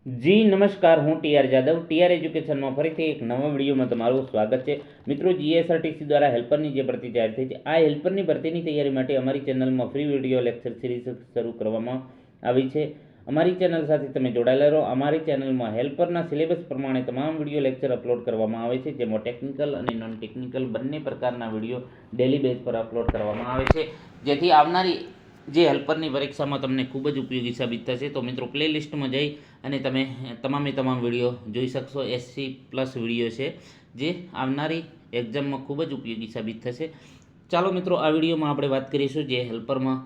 જી નમસ્કાર, હું TR Jadav TR એજ્યુકેશનમાં ફરીથી એક નવા વિડીયોમાં તમારું સ્વાગત છે. મિત્રો, જીએસઆરટીસી દ્વારા હેલ્પરની જે ભરતી જાહેર થઈ છે, આ હેલ્પરની ભરતીની તૈયારી માટે અમારી ચેનલમાં ફ્રી વિડીયો લેક્ચર સિરીઝ શરૂ કરવામાં આવી છે. અમારી ચેનલ સાથે તમે જોડાયેલા રહો. અમારી ચેનલમાં હેલ્પરના સિલેબસ પ્રમાણે તમામ વિડીયો લેક્ચર અપલોડ કરવામાં આવે છે, જેમાં ટેકનિકલ અને નોન ટેકનિકલ બંને પ્રકારના વિડીયો ડેલી બેઝ પર અપલોડ કરવામાં આવે છે, જેથી આવનારી જે હેલ્પરની પરીક્ષામાં તમને ખૂબ જ ઉપયોગી સાબિત થશે. તો મિત્રો, પ્લેલિસ્ટમાં જઈ અને તમે તમામ વિડીયો જોઈ શકશો. 80+ વિડીયો છે જે આવનારી એક્ઝામમાં ખૂબ જ ઉપયોગી સાબિત થશે. ચાલો મિત્રો, આ વિડીયોમાં આપણે વાત કરીશું જે હેલ્પરમાં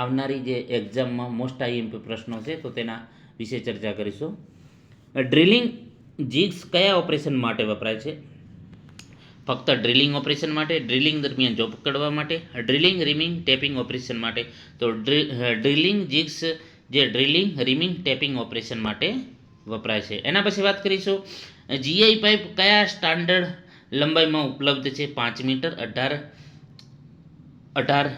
આવનારી જે એક્ઝામમાં મોસ્ટ આઈએમપી પ્રશ્નો છે, તો તેના વિશે ચર્ચા કરીશું. ડ્રિલિંગ જીગ્સ કયા ઓપરેશન માટે વપરાય છે? ફક્ત ડ્રિલિંગ ઓપરેશન માટે, ડ્રિલિંગ દરમિયાન જોબ પકડવા માટે, ડ્રિલિંગ રીમિંગ ટેપિંગ ઓપરેશન માટે. તો ડ્રિલિંગ જીગ્સ જે ડ્રિલિંગ રીમિંગ ટેપિંગ ઓપરેશન માટે વપરાય છે. એના પછી વાત કરીશું જીઆઈ પાઇપ કયા સ્ટાન્ડર્ડ લંબાઈમાં ઉપલબ્ધ છે? 5 મીટર, 18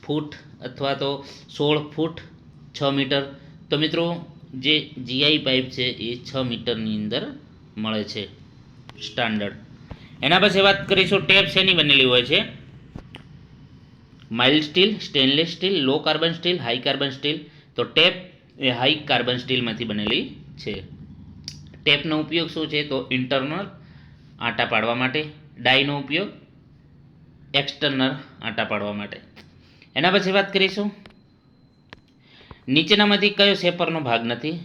ફૂટ અથવા તો 16 ફૂટ, 6 મીટર. તો મિત્રો, જે જીઆઈ પાઇપ છે એ 6 મીટરની અંદર મળે છે સ્ટાન્ડર્ડ. એના પછી વાત કરીશું ટેપ શેની બનેલી હોય છે? Mild steel, stainless steel, low carbon steel, high carbon steel. તો ટેપ એ હાઈ કાર્બન સ્ટીલમાંથી બનેલી છે. ટેપનો ઉપયોગ શું છે? તો ઇન્ટરનલ આંટા પાડવા માટે, ડાયનો ઉપયોગ એક્સટર્નલ આંટા પાડવા માટે. એના પછી વાત કરીશું નીચેનામાંથી કયો શેપરનો ભાગ નથી?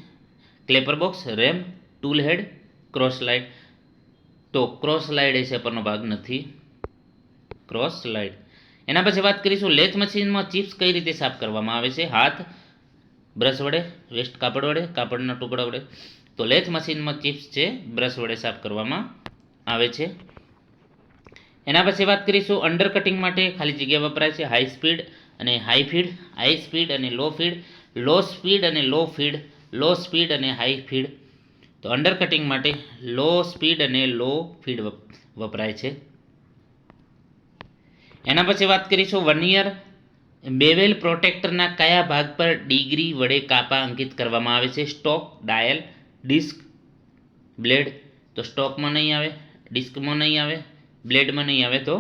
ક્લેપર બોક્સ, રેમ, ટૂલ હેડ, ક્રોસ સ્લાઇડ. તો ક્રોસ સ્લાઇડ એ શેપરનો ભાગ નથી, ક્રોસ સ્લાઇડ. એના પછી વાત કરીશું લેથ મશીનમાં ચિપ્સ કઈ રીતે સાફ કરવામાં આવે છે? હાથ, બ્રશ વડે, વેસ્ટ કાપડ વડે, કાપડના ટુકડા વડે. તો લેથ મશીનમાં ચિપ્સ છે બ્રશ વડે સાફ કરવામાં આવે છે. એના પછી વાત કરીશું અંડર કટિંગ માટે ખાલી જગ્યા વપરાય છે હાઈ સ્પીડ અને હાઈ ફીડ, હાઈ સ્પીડ અને લો ફીડ, લો સ્પીડ અને લો ફીડ, લો સ્પીડ અને હાઈ ફીડ. તો અંડર કટિંગ માટે લો સ્પીડ અને લો ફીડ વપરાય છે. એના પછી વાત કરીશું વર્નિયર બેવેલ પ્રોટેક્ટરના કયા ભાગ પર ડિગ્રી વડે કાપા અંકિત કરવામાં આવે છે? Stock, dial, disc, blade. તો સ્ટોકમાં નહીં આવે, ડિસ્કમાં નહીં આવે, બ્લેડમાં નહીં આવે, તો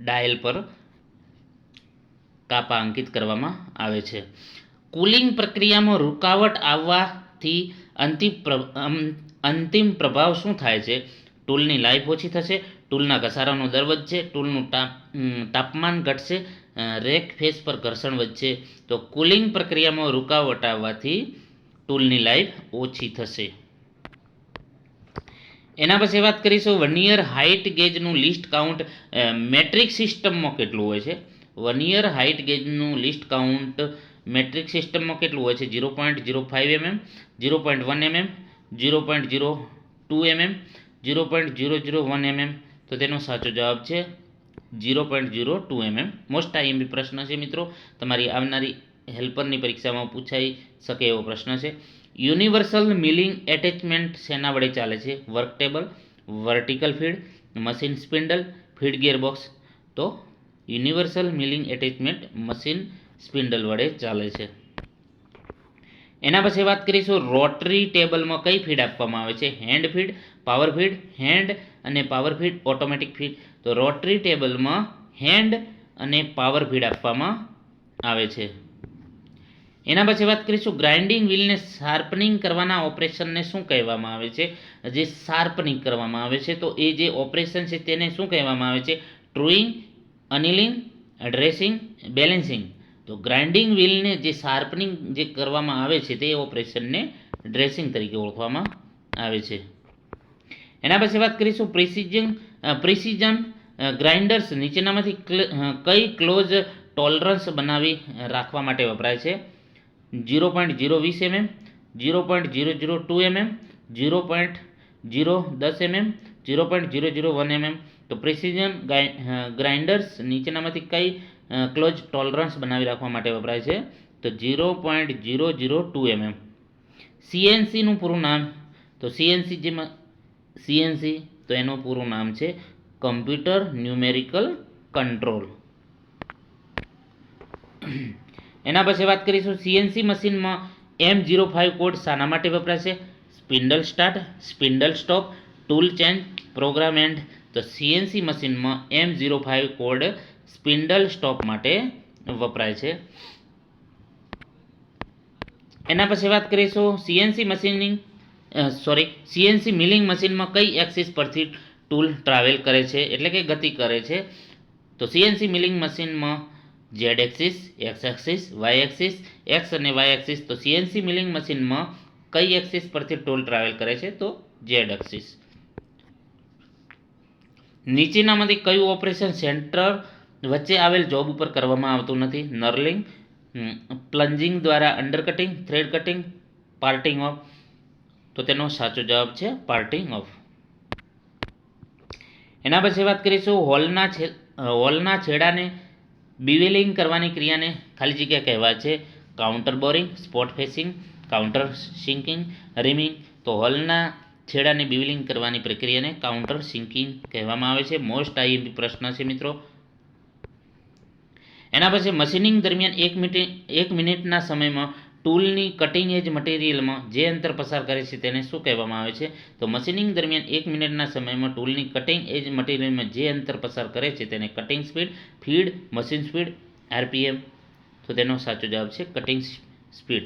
ડાયલ પર કાપા અંકિત કરવામાં આવે છે. કુલિંગ પ્રક્રિયામાં રૂકાવટ આવવાથી અંતિમ પ્રભાવ શું થાય છે? ટૂલની લાઈફ ઓછી થશે, ટૂલના ઘસારાનો દર વધશે, ટૂલનું તાપમાન ઘટશે, રેક ફેસ પર ઘર્ષણ વધશે. તો કુલિંગ પ્રક્રિયામાં રૂકાવટ આવવાથી ટૂલની લાઈફ ઓછી થશે. એના પછી વાત કરીશું વર્નિયર હાઇટ ગેજનું લિસ્ટ કાઉન્ટ મેટ્રિક સિસ્ટમમાં કેટલું હોય છે? વર્નિયર હાઇટ ગેજનું લિસ્ટ કાઉન્ટ મેટ્રિક સિસ્ટમમાં કેટલું હોય છે? 0.05 mm, 0.1 mm, 0.02 mm, 0.001 mm. તો તેનો સાચો જવાબ છે 0.02 mm. મોસ્ટ આઈએમપી પ્રશ્ન છે મિત્રો, તમારી આવનારી હેલ્પરની પરીક્ષામાં પૂછાઈ શકે એવો પ્રશ્ન છે. યુનિવર્સલ મિલિંગ એટેચમેન્ટ શેના વડે ચાલે છે? Work table, vertical feed, machine spindle, feed gear box. તો universal milling attachment machine spindle વડે ચાલે છે. એના પછી વાત કરીશું રોટરી ટેબલમાં કઈ ફીડ આપવામાં આવે છે? Hand feed, power feed, hand અને પાવર ફીડ, ઓટોમેટિક ફીડ. તો રોટરી ટેબલમાં હેન્ડ અને પાવર ફીડ આપવામાં આવે છે. એના પછી વાત કરીશું ગ્રાઇન્ડિંગ વ્હીલને શાર્પનિંગ કરવાના ઓપરેશનને શું કહેવામાં આવે છે? જે શાર્પનિંગ કરવામાં આવે છે, તો એ જે ઓપરેશન છે તેને શું કહેવામાં આવે છે? ટ્રુઈંગ, અનિલિંગ, ડ્રેસિંગ, બેલેન્સિંગ. તો ગ્રાઇન્ડિંગ વ્હીલને જે શાર્પનિંગ જે કરવામાં આવે છે તે ઓપરેશનને ડ્રેસિંગ તરીકે ઓળખવામાં આવે છે. એના પછી વાત કરીશું પ્રિસિઝન ગ્રાઇન્ડર્સ નીચેનામાંથી કઈ ક્લોઝ ટોલરન્સ બનાવી રાખવા માટે વપરાય છે? 0.020 mm, 0.002 mm, 0.010 mm, 0.001 mm. તો પ્રિસિઝન ગ્રાઇન્ડર્સ નીચેનામાંથી કઈ ક્લોઝ ટોલરન્સ બનાવી રાખવા માટે વપરાય છે? તો 0.002 mm. સીએનસીનું પૂરું નામ? તો સીએનસી તો એનું પૂરું નામ છે કમ્પ્યુટર ન્યુમેરિકલ કંટ્રોલ. એના પછી વાત કરીશું સીએનસી મશીનમાં M05 કોડ શાના માટે વપરાય છે? Spindle start, spindle stop, tool change, program end. તો સીએનસી મશીનમાં M05 કોડ સ્પિન્ડલ સ્ટોપ માટે વપરાય છે. એના પછી વાત કરીશું સીએનસી મિલિંગ મશીનમાં કઈ એક્સિસ પરથી ટૂલ ટ્રાવેલ કરે છે, એટલે કે ગતિ કરે છે? તો સીએનસી મિલિંગ મશીનમાં Z axis, X axis, Y axis, X અને વાય એક્સિસ. તો સીએનસી મિલિંગ મશીનમાં કઈ એક્સિસ પરથી ટૂલ ટ્રાવેલ કરે છે? તો ઝેડ એક્સિસ. નીચેનામાંથી કયું ઓપરેશન સેન્ટર વચ્ચે આવેલ જોબ ઉપર કરવામાં આવતું નથી? નર્લિંગ, પ્લન્જિંગ દ્વારા undercutting, thread cutting, parting of. તો તેનો સાચો જવાબ છે પાર્ટિંગ ઓફ. એના પછી વાત કરીશું હોલના છેડાને બિવેલિંગ કરવાની ક્રિયાને ખાલી જગ્યા કહેવાય છે? Counter boring, spot facing, counter sinking, reaming. તો હોલના છેડાને બિવેલિંગ કરવાની પ્રક્રિયાને કાઉન્ટર સિંકિંગ કહેવામાં આવે છે. મોસ્ટ આઈએમપી પ્રશ્ન છે મિત્રો. એના પછી મશીનિંગ દરમિયાન 1 મિનિટના સમયમાં ટૂલની કટિંગ એજ મટીરિયલમાં જે અંતર પસાર કરે છે તેને શું કહેવામાં આવે છે? તો મશીનિંગ દરમિયાન 1 મિનિટના સમયમાં ટૂલની કટિંગ એજ મટીરિયલમાં જે અંતર પસાર કરે છે તેને cutting speed, feed, machine speed, RPM. તો તેનો સાચો જવાબ છે કટિંગ સ્પીડ.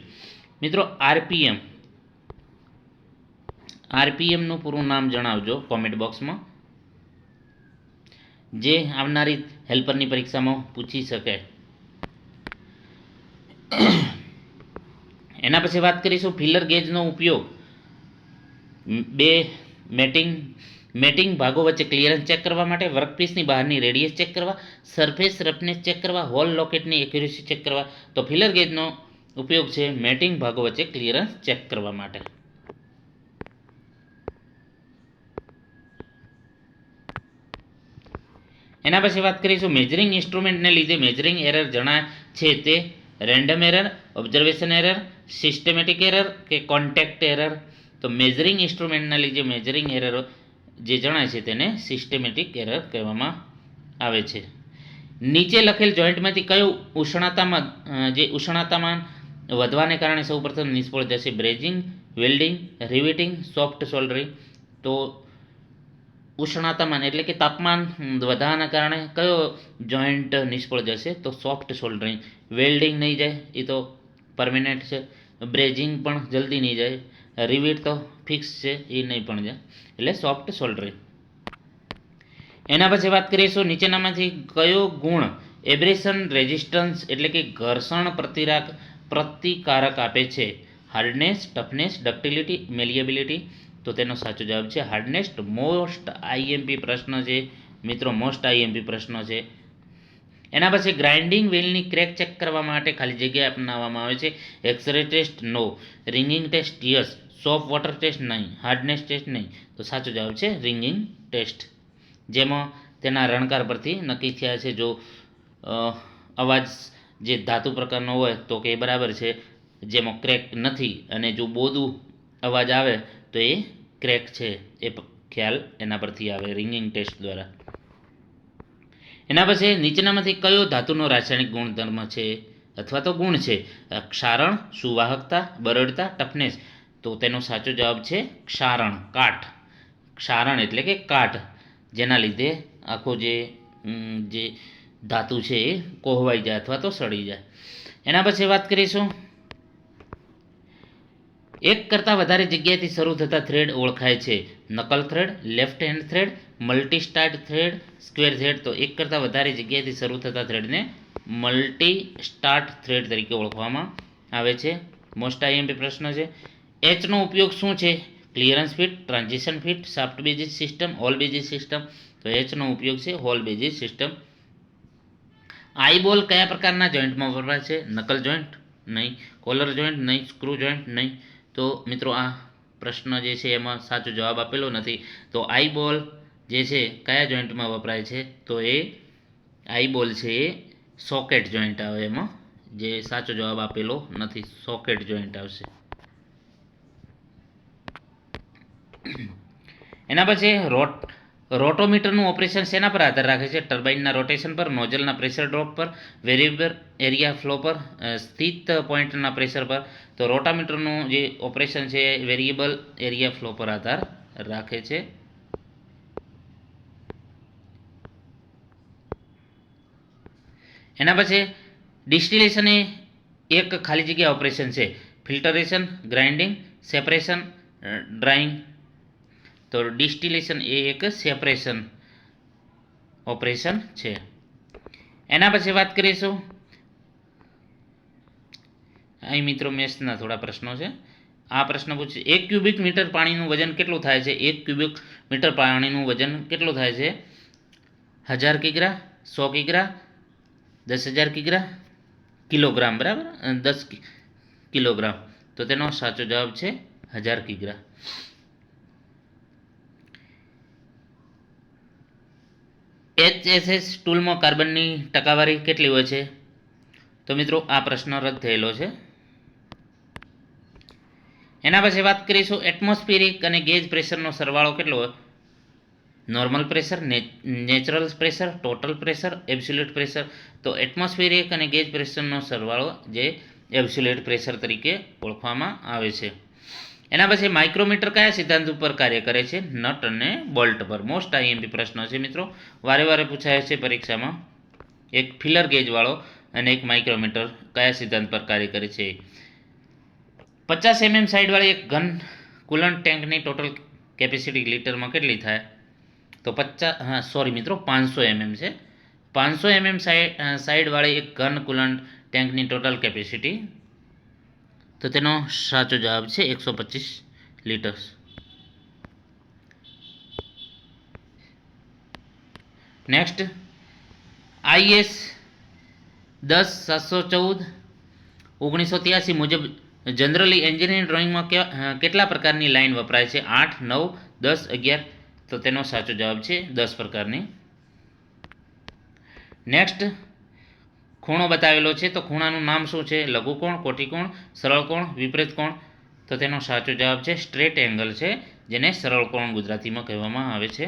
મિત્રો આરપીએમનું પૂરું નામ જણાવજો કોમેન્ટ બોક્સમાં, જે આવનારી હેલ્પરની પરીક્ષામાં પૂછી શકે. એના પછી વાત કરીશું ફિલર ગેજનો ઉપયોગ બે મેટિંગ ભાગો વચ્ચે ક્લિયરન્સ ચેક કરવા માટે, વર્કપીસની બહારની રેડિયસ ચેક કરવા, સરફેસ રફનેસ ચેક કરવા, હોલ લોકેટની એક્યુરેસી ચેક કરવા. તો ફિલર ગેજનો ઉપયોગ છે મેટિંગ ભાગો વચ્ચે ક્લિયરન્સ ચેક કરવા માટે. એના પછી વાત કરીશું મેજરિંગ ઇન્સ્ટ્રુમેન્ટને લીધે મેજરિંગ એરર જણાય છે તે random error, observation error, systematic error કે કોન્ટેક્ટ એરર. તો મેજરિંગ ઇન્સ્ટ્રુમેન્ટના લીધે મેજરિંગ એરર જે જણાય છે તેને સિસ્ટમેટિક એરર કહેવામાં આવે છે. નીચે લખેલ જોઈન્ટમાંથી કયું ઉષ્ણતામાન વધવાને કારણે સૌપ્રથમ નિષ્ફળ જશે? બ્રેજિંગ, વેલ્ડિંગ, રિવેટિંગ, સોફ્ટ સોલ્ડરિંગ. તો ઉષ્ણતામાન એટલે કે તાપમાન વધવાના કારણે કયો જોઈન્ટ નિષ્ફળ જશે? તો સોફ્ટ સોલ્ડરિંગ. વેલ્ડિંગ નહીં જાય, એ તો પરમેનન્ટ છે. બ્રેજિંગ પણ જલ્દી નહીં જાય. રિવેટ તો ફિક્સ છે, એ નહીં પણ જાય, એટલે સોફ્ટ સોલ્ડરિંગ. એના પછી વાત કરીશું નીચેનામાંથી કયો ગુણ એબ્રેશન રેઝિસ્ટન્સ એટલે કે ઘર્ષણ પ્રતિકારક આપે છે? Hardness, toughness, ductility, malleability. તો તેનો સાચો જવાબ છે હાર્ડનેસ. મોસ્ટ આઈએમપી પ્રશ્ન છે મિત્રો, મોસ્ટ આઈએમપી પ્રશ્ન છે. એના પછી ગ્રાઇન્ડિંગ વ્હીલની ક્રેક ચેક કરવા માટે ખાલી જગ્યા અપનાવવામાં આવે છે? X-ray test no, ringing test yes, soft water test નહીં, હાર્ડનેસ ટેસ્ટ નહીં. તો સાચો જવાબ છે રિંગિંગ ટેસ્ટ, જેમાં તેના રણકાર પરથી નક્કી થયા છે. જો અવાજ જે ધાતુ પ્રકારનો હોય તો કે બરાબર છે, જેમાં ક્રેક નથી, અને જો બોદું અવાજ આવે તો એ ક્રેક છે, એ ખ્યાલ એના પરથી આવે રિંગિંગ ટેસ્ટ દ્વારા. એના પછી નીચેનામાંથી કયો ધાતુનો રાસાયણિક ગુણધર્મ છે અથવા તો ગુણ છે? ક્ષારણ, સુવાહકતા, બરડતા, ટફનેસ. તો તેનો સાચો જવાબ છે ક્ષારણ, કાઠ. ક્ષારણ એટલે કે કાઠ, જેના લીધે આખો જે ધાતુ છે એ કોહવાઈ જાય અથવા તો સડી જાય. એના પછી વાત કરીશું એક કરતાં વધારે જગ્યાએથી શરૂ થતા થ્રેડ ઓળખાય છે? નકલ thread, left hand thread, multi start thread, square thread. તો એક કરતાં વધારે જગ્યાએથી શરૂ થતા થ્રેડને મલ્ટી સ્ટાર્ટ થ્રેડ તરીકે ઓળખવામાં આવે છે. મોસ્ટ આઈએમપી પ્રશ્ન છે. એચનો ઉપયોગ શું છે? Clearance fit, transition fit, shaft basis system, hole basis system. તો એચનો ઉપયોગ છે હોલ બેઝિસ સિસ્ટમ. આઈબોલ કયા પ્રકારના જોઈન્ટમાં વપરાય છે? નકલ જોઈન્ટ નહીં, કોલર જોઈન્ટ નહીં, સ્ક્રૂ જોઈન્ટ નહીં. તો મિત્રો આ પ્રશ્ન જે છે એમાં સાચો જવાબ આપેલો નથી. તો આઈબોલ જે છે કયા જોઈન્ટમાં વપરાય છે? તો એ આઈબોલ છે એ સોકેટ જોઈન્ટ આવે એમાં, જે સાચો જવાબ આપેલો નથી, સોકેટ જોઈન્ટ આવશે. એના પછી રોટોમીટરનું ઓપરેશન શેના પર આધાર રાખે છે? ટર્બાઇનના રોટેશન પર, નોઝલના પ્રેશર ડ્રોપ પર, વેરિયેબલ એરિયા ફ્લો પર, સ્થિત પોઈન્ટના પ્રેશર પર. તો રોટામીટરનું જે ઓપરેશન છે વેરિયેબલ એરિયા ફ્લો પર આધાર રાખે છે. એના પછી ડિસ્ટિલેશન એ એક ખાલી જગ્યા ઓપરેશન છે. Filtration, grinding, separation, drawing. તો ડિસ્ટિલેશન એ એક સેપરેશન ઓપરેશન છે. એના પછી વાત કરીશું, અહીં મિત્રો મેથ્સના થોડા પ્રશ્નો છે. આ પ્રશ્ન પૂછે 1 ક્યુબિક મીટર પાણીનું વજન કેટલું થાય છે? 1 ક્યુબિક મીટર પાણીનું વજન કેટલું થાય છે? 1000 કિગ્રા, 100 કિગ્રા, 10,000 કિગ્રા, કિલોગ્રામ. બરાબર, 10 કિલોગ્રામ. તો તેનો સાચો જવાબ છે 1000 કિગ્રા. HSS ટૂલમાં કાર્બનની ટકાવારી કેટલી હોય છે? તો મિત્રો આ પ્રશ્ન રદ થયેલો છે. એના પછી વાત કરીશું એટમોસ્ફિયરિક અને ગેજ પ્રેશરનો સરવાળો કેટલો હોય? Normal pressure, natural pressure, total pressure, absolute pressure. તો એટમોસ્ફિયરિક અને ગેજ પ્રેશરનો સરવાળો જે એબ્સોલ્યુટ પ્રેશર તરીકે ઓળખવામાં આવે છે. એના પછી માઇક્રોમીટર કયા સિદ્ધાંત ઉપર કાર્ય કરે છે? નટ અને બોલ્ટ પર. મોસ્ટ આઈએમપી પ્રશ્ન છે મિત્રો, વારે વારે પૂછાય છે પરીક્ષામાં. એક ફિલર ગેજવાળો અને એક માઇક્રોમીટર કયા સિદ્ધાંત પર કાર્ય કરે છે? 50 mm સાઇડવાળી એક ઘન કુલન્ટ ટેન્કની ટોટલ કેપેસિટી લીટરમાં કેટલી થાય? તો 500 mm છે. 500 mm સાઇડવાળી એક ઘન કુલન્ટ ટેન્કની ટોટલ કેપેસિટી. તો તેનો સાચો જવાબ છે 125 લીટર. નેક્સ્ટ, IS 10-714 1983 મુજબ જનરલી એન્જિનિયરિંગ ડ્રોઈંગમાં કેટલા પ્રકારની લાઇન વપરાય છે? 8, 9, 10, 11. તો તેનો સાચો જવાબ છે 10 પ્રકારની. નેક્સ્ટ, ખૂણો બતાવેલો છે તો ખૂણાનું નામ શું છે? લઘુકોણ, કોટિકોણ, સરળ કોણ, વિપરીત કોણ. તો તેનો સાચો જવાબ છે સ્ટ્રેટ એંગલ છે, જેને સરળ કોણ ગુજરાતીમાં કહેવામાં આવે છે.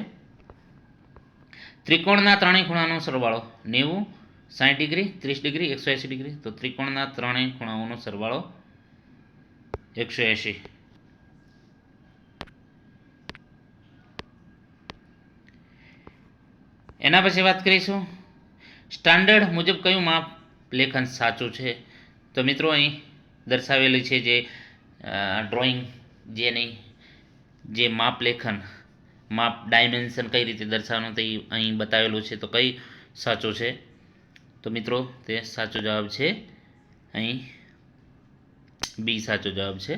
ત્રિકોણના ત્રણેય ખૂણાનો સરવાળો 90, 60 ડિગ્રી, 30 ડિગ્રી, 180 ડિગ્રી. તો ત્રિકોણના ત્રણેય ખૂણાઓનો સરવાળો 180. એના પછી વાત કરીશું સ્ટાન્ડર્ડ મુજબ કયું માપ લેખન સાચું છે? તો મિત્રો અહીં દર્શાવેલી છે જે ડ્રોઈંગ જેની જે માપ લેખન, માપ ડાયમેન્શન કઈ રીતે દર્શાવવાનું તે અહીં બતાવેલું છે. તો કઈ સાચું છે? તો મિત્રો તે સાચો જવાબ છે અહીં બી સાચો જવાબ છે.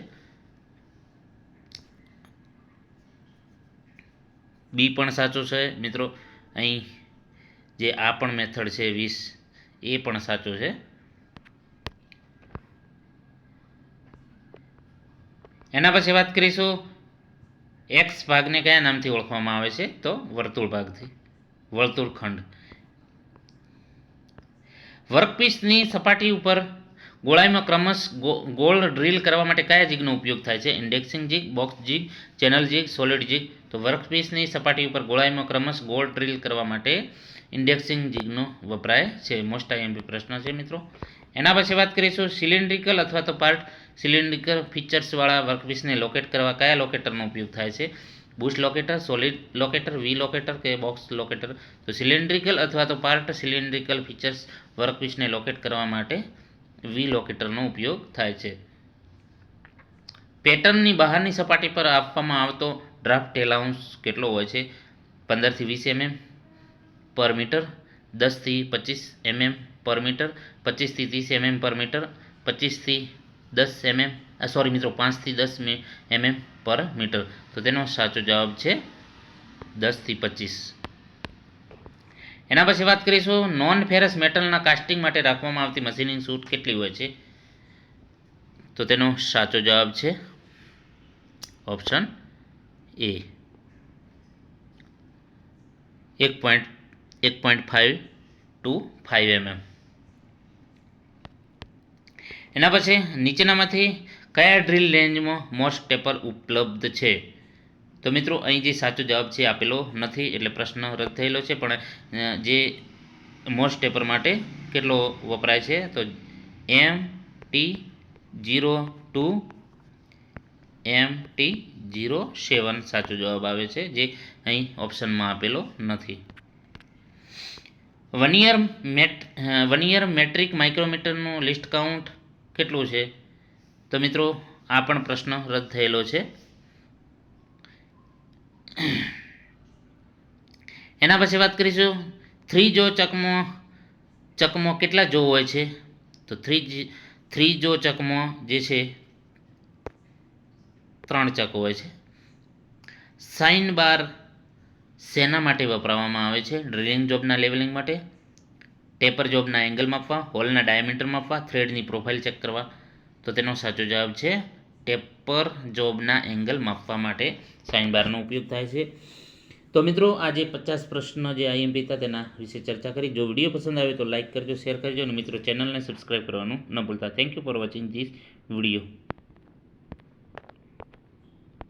બી પણ સાચું છે મિત્રો. અહીં જે આ પણ મેથડ છે 20 એ પણ સાચું છે. એના પછી વાત કરીશું એક્સ ભાગને કયા નામથી ઓળખવામાં આવે છે? તો વર્તુળ ભાગથી, વર્તુળખંડ. વર્કપીસની સપાટી ઉપર ગોળાઈમાં ક્રમશ ગોળ ડ્રીલ કરવા માટે કયા જીગનો ઉપયોગ થાય છે? Indexing jig, box jig, channel jig, solid jig. તો વર્કપીસની સપાટી ઉપર ગોળાઈમાં ક્રમશ ગોળ ડ્રીલ કરવા માટે ઇન્ડેક્સિંગ જીગનો વપરાય છે. મોસ્ટ આઈએમપી પ્રશ્ન છે મિત્રો. એના પછી વાત કરીશું સિલિન્ડ્રિકલ અથવા તો પાર્ટ સિલિન્ડ્રિકલ ફીચર્સવાળા વર્કપીસને લોકેટ કરવા કયા લોકેટરનો ઉપયોગ થાય છે? બુશ લોકેટર, સોલિડ લોકેટર, વી લોકેટર કે બોક્સ લોકેટર. તો સિલિન્ડ્રિકલ અથવા તો પાર્ટ સિલિન્ડ્રિકલ ફીચર્સ વર્કપીસને લોકેટ કરવા માટે વી લોકેટરનો ઉપયોગ થાય છે. પેટર્નની બહારની સપાટી પર આપવામાં આવતો ડ્રાફ્ટ એલાઉન્સ કેટલો હોય છે? 15 થી 20 mm પર મીટર, 10 થી 25 mm પર મીટર, 25 થી 30 mm પર મીટર, 25 થી 10 mm 5 થી 10 mm પર મીટર. તો તેનો સાચો જવાબ છે 10 થી 25. એના પછી વાત કરીશું નોન ફેરસ મેટલના કાસ્ટિંગ માટે રાખવામાં આવતી મશીનિંગ છૂટ કેટલી હોય છે? તો તેનો સાચો જવાબ છે ઓપ્શન એ 1.5 to 5 mm. એના પછી નીચેનામાંથી કયા ડ્રીલ રેન્જમાં મોસ્ટ ટેપર ઉપલબ્ધ છે? તો તો મિત્રો અહીં જે સાચો જવાબ છે આપેલો નથી, એટલે પ્રશ્ન રદ થયેલો છે. પણ જે મોસ્ટ ટેપર માટે કેટલો વપરાય છે તો MT02 MT07 સાચો જવાબ આવે છે, જે અહીં ઓપ્શનમાં આપેલો નથી. વન યર મેટ્રિક માઇક્રોમીટરનું લિસ્ટ કાઉન્ટ કેટલું છે? તો મિત્રો આ પણ પ્રશ્ન રદ થયેલો છે. એના પછી વાત કરીશું 3 જો ચકમો કેટલા જો હોય છે? તો 3 જો ચકમો જે છે 3 ચક હોય છે. સાઇન બાર શેના માટે વપરાવવામાં આવે છે? ડ્રિલિંગ જોબના લેવલિંગ માટે, ટેપર જોબના એંગલ માપવા, હોલના ડાયામીટર માપવા, થ્રેડની પ્રોફાઇલ ચેક કરવા. તો તેનો સાચો જવાબ છે ટેપર જોબના એંગલ માપવા માટે સાઇન બારનો ઉપયોગ થાય છે. તો મિત્રો આજે 50 પ્રશ્ન જે આઈએમપી હતા તેના વિશે ચર્ચા કરી. જો વિડીયો પસંદ આવે તો લાઇક કરજો, શેર કરજો અને મિત્રો ચેનલને સબસ્ક્રાઈબ કરવાનું ન ભૂલતા. Thank you for watching this video.